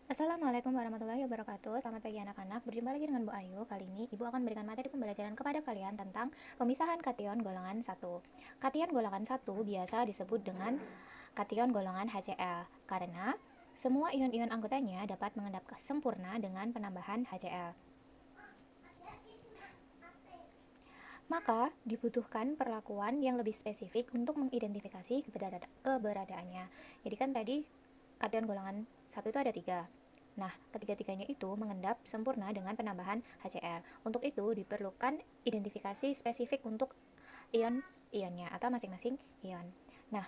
Assalamualaikum warahmatullahi wabarakatuh. Selamat pagi anak-anak. Berjumpa lagi dengan Bu Ayu. Kali ini Ibu akan memberikan materi pembelajaran kepada kalian tentang pemisahan kation golongan 1. Kation golongan 1 biasa disebut dengan kation golongan HCl karena semua ion-ion anggotanya dapat mengendap sempurna dengan penambahan HCl. Maka dibutuhkan perlakuan yang lebih spesifik untuk mengidentifikasi keberadaannya. Jadi kan tadi kation golongan 1 itu ada 3. Nah, ketiga-tiganya itu mengendap sempurna dengan penambahan HCl. Untuk itu diperlukan identifikasi spesifik untuk ion-ionnya atau masing-masing ion. Nah,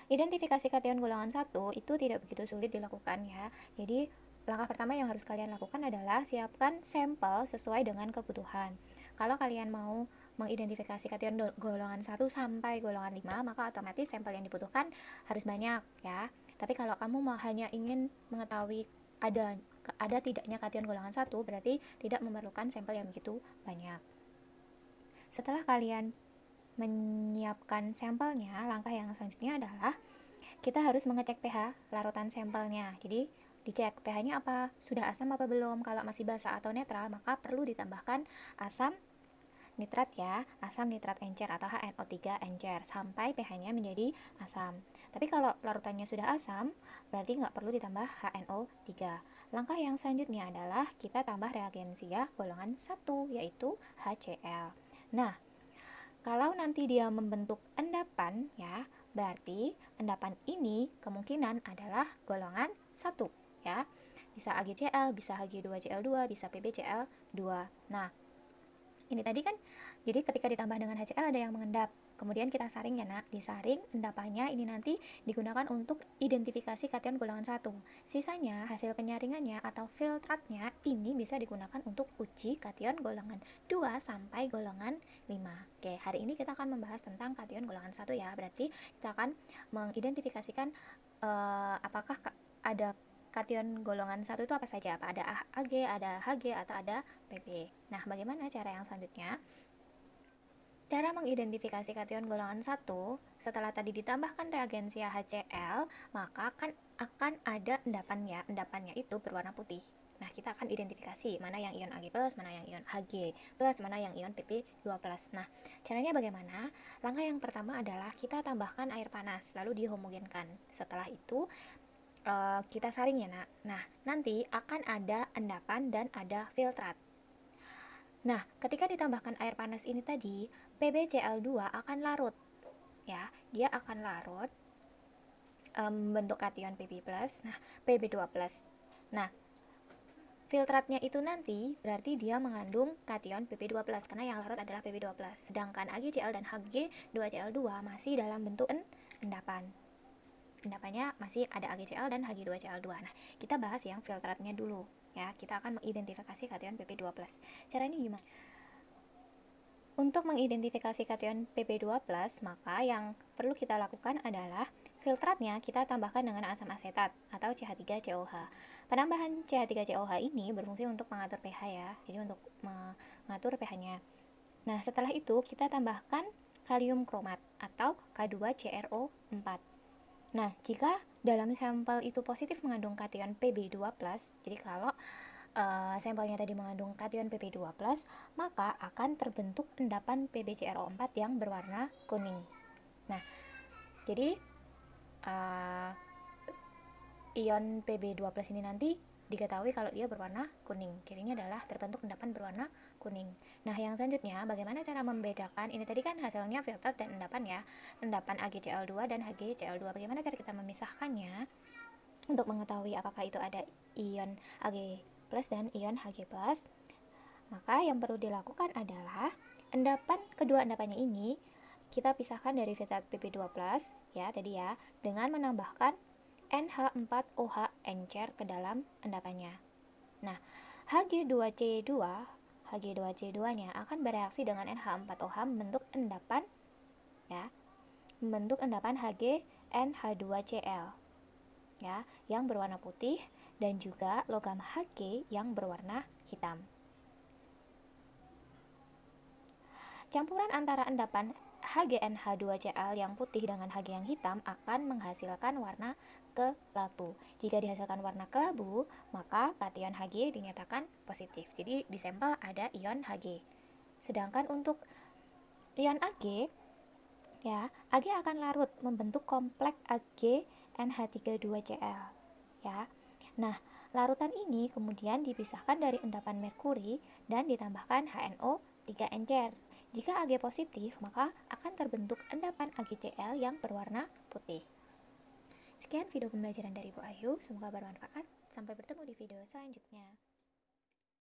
identifikasi kation golongan 1 itu tidak begitu sulit dilakukan ya. Jadi, langkah pertama yang harus kalian lakukan adalah siapkan sampel sesuai dengan kebutuhan. Kalau kalian mau mengidentifikasi kation golongan 1 sampai golongan 5, maka otomatis sampel yang dibutuhkan harus banyak ya. Tapi kalau kamu hanya ingin mengetahui ada tidaknya kation golongan 1, berarti tidak memerlukan sampel yang begitu banyak. Setelah kalian menyiapkan sampelnya, langkah yang selanjutnya adalah kita harus mengecek pH larutan sampelnya. Jadi dicek pH-nya apa, sudah asam apa belum. Kalau masih basa atau netral, maka perlu ditambahkan asam nitrat ya, asam nitrat encer atau HNO3 encer sampai pH-nya menjadi asam. Tapi kalau larutannya sudah asam, berarti nggak perlu ditambah HNO3. Langkah yang selanjutnya adalah kita tambah reagensia golongan 1, yaitu HCl. Nah, kalau nanti dia membentuk endapan ya, berarti endapan ini kemungkinan adalah golongan 1 ya. Bisa AgCl, bisa Hg2Cl2, bisa PbCl2. Nah, ini tadi kan, jadi ketika ditambah dengan HCl ada yang mengendap. Kemudian kita saring ya nak, disaring endapannya ini nanti digunakan untuk identifikasi kation golongan 1. Sisanya hasil penyaringannya atau filtratnya ini bisa digunakan untuk uji kation golongan 2 sampai golongan 5. Oke, hari ini kita akan membahas tentang kation golongan 1 ya. Berarti kita akan mengidentifikasikan apakah ada kation golongan 1 itu apa saja? Apa ada Ag, ada Hg, atau ada Pb. Nah, bagaimana cara yang selanjutnya? Cara mengidentifikasi kation golongan 1, setelah tadi ditambahkan reagensia HCl, maka akan ada endapan ya. Endapannya itu berwarna putih. Nah, kita akan identifikasi mana yang ion Ag+, mana yang ion Hg+, mana yang ion Pp2+. Nah, caranya bagaimana? Langkah yang pertama adalah kita tambahkan air panas, lalu dihomogenkan. Setelah itu, kita saring ya nak. Nah, nanti akan ada endapan dan ada filtrat. Nah, ketika ditambahkan air panas ini tadi, PbCl2 akan larut ya, dia akan larut membentuk kation Pb+, nah Pb2+. Nah, filtratnya itu nanti berarti dia mengandung kation Pp2+, karena yang larut adalah Pb2+. Sedangkan AgCl dan Hg2Cl2 masih dalam bentuk endapan. Endapannya masih ada AgCl dan Hg2Cl2. Nah, kita bahas yang filtratnya dulu ya. Kita akan mengidentifikasi kation Pp2+. Caranya gimana? Untuk mengidentifikasi kation Pp2+, maka yang perlu kita lakukan adalah filtratnya kita tambahkan dengan asam asetat atau CH3COH. Penambahan CH3COH ini berfungsi untuk mengatur pH ya, jadi untuk mengatur pH-nya. Nah, setelah itu kita tambahkan kalium kromat atau K2CrO4. Nah, jika dalam sampel itu positif mengandung kation Pb2+, jadi kalau sampelnya tadi mengandung kation Pp2+, maka akan terbentuk endapan PbCrO4 yang berwarna kuning. Nah, jadi ion Pb2+ ini nanti diketahui kalau dia berwarna kuning. Cirinya adalah terbentuk endapan berwarna kuning. Nah, yang selanjutnya bagaimana cara membedakan? Ini tadi kan hasilnya filtrat dan endapan ya. Endapan AgCl2 dan HgCl2. Bagaimana cara kita memisahkannya? Untuk mengetahui apakah itu ada ion Ag+ dan ion Hg+, maka yang perlu dilakukan adalah kedua endapannya ini kita pisahkan dari filtrat Pp2+ ya tadi ya, dengan menambahkan NH4OH encer ke dalam endapannya. Nah, Hg2C2-nya akan bereaksi dengan NH4OH membentuk endapan ya, membentuk endapan HgNH2Cl ya, yang berwarna putih dan juga logam Hg yang berwarna hitam. Campuran antara endapan HgNH2Cl yang putih dengan Hg yang hitam akan menghasilkan warna kelabu. Jika dihasilkan warna kelabu, maka kation Hg dinyatakan positif. Jadi di sampel ada ion Hg. Sedangkan untuk ion Ag, ya, Ag akan larut membentuk kompleks AgNH32Cl, ya. Nah, larutan ini kemudian dipisahkan dari endapan merkuri dan ditambahkan HNO3 encer. Jika Ag positif, maka akan terbentuk endapan AgCl yang berwarna putih. Sekian video pembelajaran dari Bu Ayu, semoga bermanfaat. Sampai bertemu di video selanjutnya.